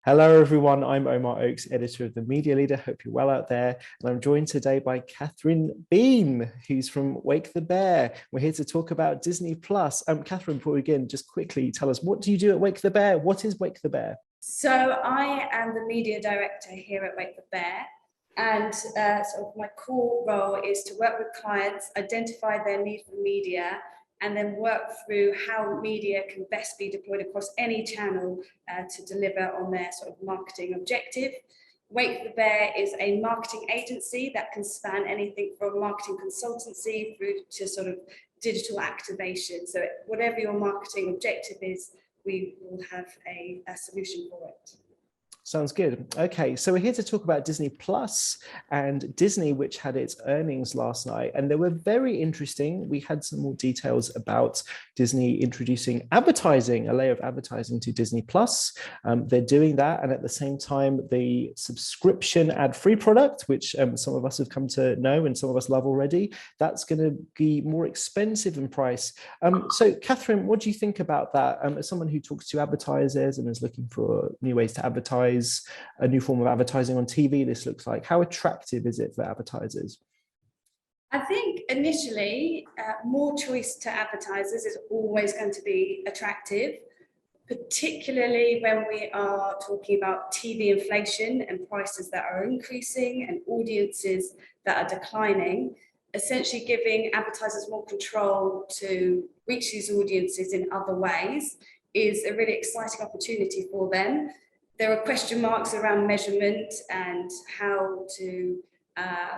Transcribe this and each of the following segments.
Hello, everyone. I'm Omar Oakes, editor of the Media Leader. Hope you're well out there. And I'm joined today by Kathryn Bean, who's from Wake the Bear. We're here to talk about Disney Plus. Kathryn, before we begin, just quickly tell us, what do you do at Wake the Bear? What is Wake the Bear? So I am the media director here at Wake the Bear. And sort of my core role is to work with clients, identify their need for media, and then work through how media can best be deployed across any channel to deliver on their sort of marketing objective. Wake the Bear is a marketing agency that can span anything from marketing consultancy through to sort of digital activation. So whatever your marketing objective is, we will have a solution for it. Sounds good. Okay, so we're here to talk about Disney Plus and Disney, which had its earnings last night, and they were very interesting. We had some more details about Disney introducing advertising, a layer of advertising to Disney Plus. They're doing that, and at the same time, the subscription ad-free product, which some of us have come to know and some of us love already, that's going to be more expensive in price. So, Kathryn, what do you think about that? As someone who talks to advertisers and is looking for new ways to advertise, a new form of advertising on TV, this looks like. How attractive is it for advertisers? I think initially, more choice to advertisers is always going to be attractive, particularly when we are talking about TV inflation and prices that are increasing and audiences that are declining. Essentially giving advertisers more control to reach these audiences in other ways is a really exciting opportunity for them. There are question marks around measurement and how to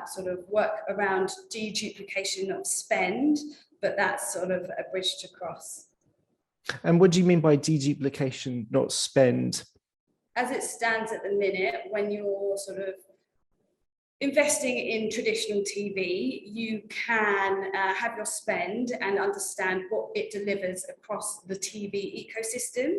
sort of work around deduplication of spend, but that's sort of a bridge to cross. And what do you mean by deduplication, not spend? As it stands at the minute, when you're sort of investing in traditional TV, you can have your spend and understand what it delivers across the TV ecosystem.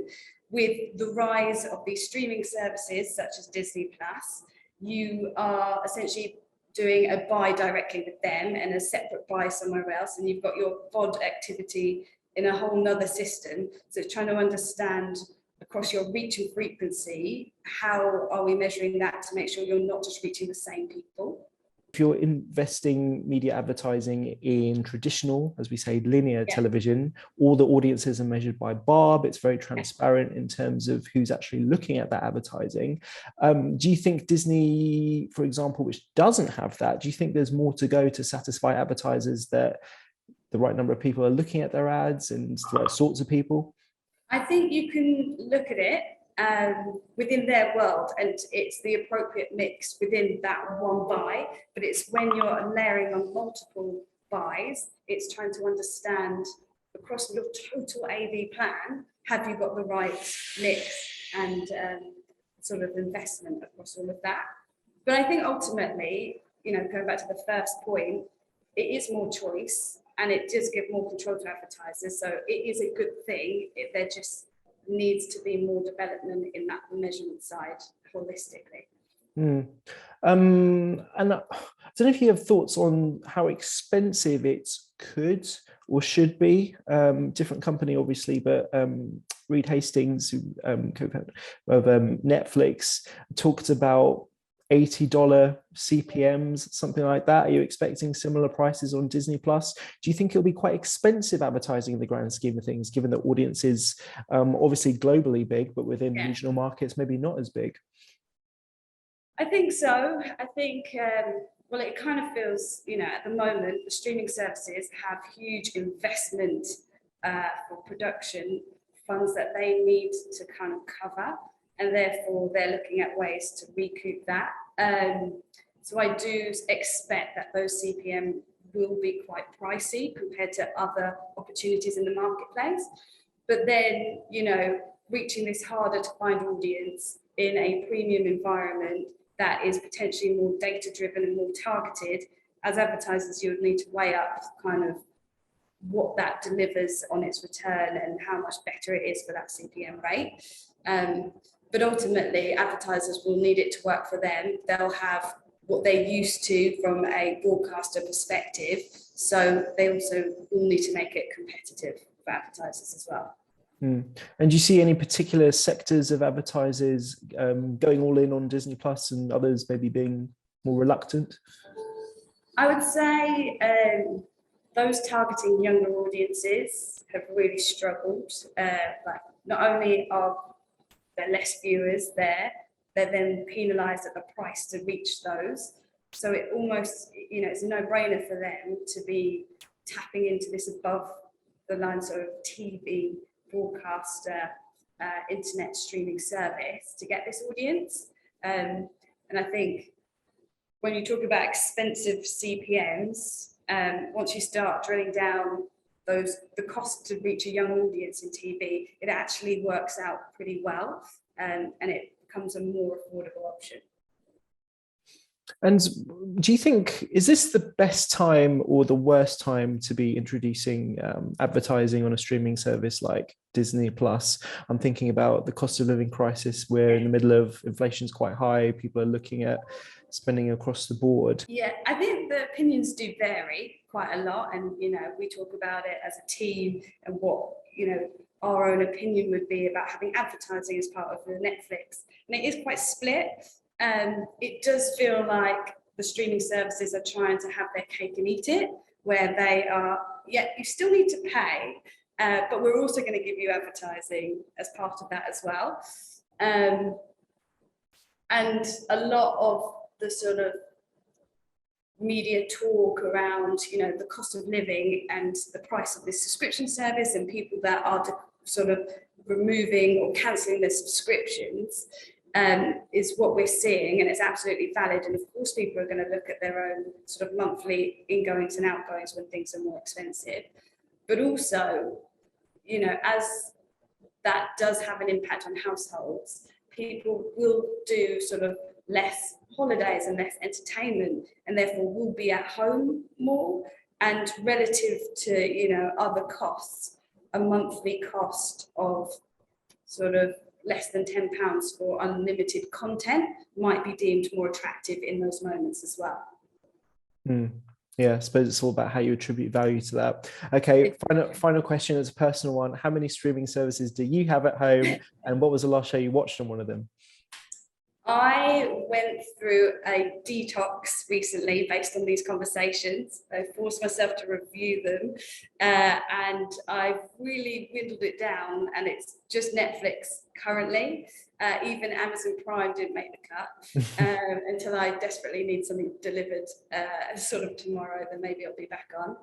With the rise of these streaming services such as Disney Plus, you are essentially doing a buy directly with them and a separate buy somewhere else, and you've got your VOD activity in a whole nother system. So it's trying to understand across your reach and frequency, how are we measuring that to make sure you're not just reaching the same people? If you're investing media advertising in traditional, as we say, linear television, all the audiences are measured by Barb. It's very transparent in terms of who's actually looking at that advertising. Do you think Disney, for example, which doesn't have that, do you think there's more to go to satisfy advertisers that the right number of people are looking at their ads and the right sorts of people? I think you can look at it within their world, and it's the appropriate mix within that one buy, but it's when you're layering on multiple buys, it's trying to understand across your total AV plan, have you got the right mix and sort of investment across all of that? But I think ultimately, going back to the first point, it is more choice and it does give more control to advertisers. So it is a good thing if there just needs to be more development in that measurement side holistically. And I don't know if you have thoughts on how expensive it could or should be. Different company, obviously, but Reed Hastings, who co-founder of Netflix, talked about $80 CPMs, something like that. Are you expecting similar prices on Disney Plus? Do you think it'll be quite expensive advertising in the grand scheme of things, given that audiences obviously globally big, but within regional markets maybe not as big? I think so. I think, well, it kind of feels, at the moment, the streaming services have huge investment for production funds that they need to kind of cover, and therefore they're looking at ways to recoup that. So I do expect that those CPM will be quite pricey compared to other opportunities in the marketplace. But then, reaching this harder to find audience in a premium environment that is potentially more data-driven and more targeted, as advertisers, you would need to weigh up kind of what that delivers on its return and how much better it is for that CPM rate. But ultimately, advertisers will need it to work for them. They'll have what they're used to from a broadcaster perspective. So they also will need to make it competitive for advertisers as well. Mm. And do you see any particular sectors of advertisers going all in on Disney Plus and others maybe being more reluctant? I would say those targeting younger audiences have really struggled. Like, not only are there less viewers there, they're then penalised at the price to reach those. So it almost, it's a no-brainer for them to be tapping into this above the line sort of TV broadcaster internet streaming service to get this audience. And I think when you talk about expensive CPMs, once you start drilling down the cost to reach a young audience in TV, it actually works out pretty well, and it becomes a more affordable option. And do you think, is this the best time or the worst time to be introducing advertising on a streaming service like Disney Plus? I'm thinking about the cost of living crisis. We're in the middle of, inflation's quite high. People are looking at spending across the board. Yeah, I think the opinions do vary quite a lot. And, we talk about it as a team and what, our own opinion would be about having advertising as part of the Netflix. And it is quite split. It does feel like the streaming services are trying to have their cake and eat it, where they are, you still need to pay, but we're also going to give you advertising as part of that as well. And a lot of the sort of media talk around, the cost of living and the price of this subscription service and people that are sort of removing or cancelling their subscriptions is what we're seeing, and it's absolutely valid. And of course, people are going to look at their own sort of monthly ingoings and outgoings when things are more expensive. But also, as that does have an impact on households, people will do sort of less holidays and less entertainment, and therefore will be at home more. And relative to, other costs, a monthly cost of sort of less than £10 for unlimited content might be deemed more attractive in those moments as well. Yeah, I suppose it's all about how you attribute value to that. Okay, final question as a personal one. How many streaming services do you have at home, and what was the last show you watched on one of them? I went through a detox recently based on these conversations. I forced myself to review them, and I've really dwindled it down, and it's just Netflix currently. Even Amazon Prime didn't make the cut until I desperately need something delivered sort of tomorrow, then maybe I'll be back on.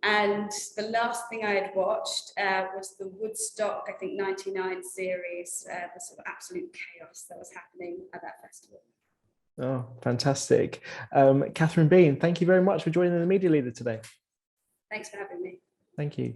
And the last thing I had watched was the Woodstock, I think, 99 series, the sort of absolute chaos that was happening at that festival. Oh, fantastic. Kathryn Bean, thank you very much for joining the Media Leader today. Thanks for having me. Thank you.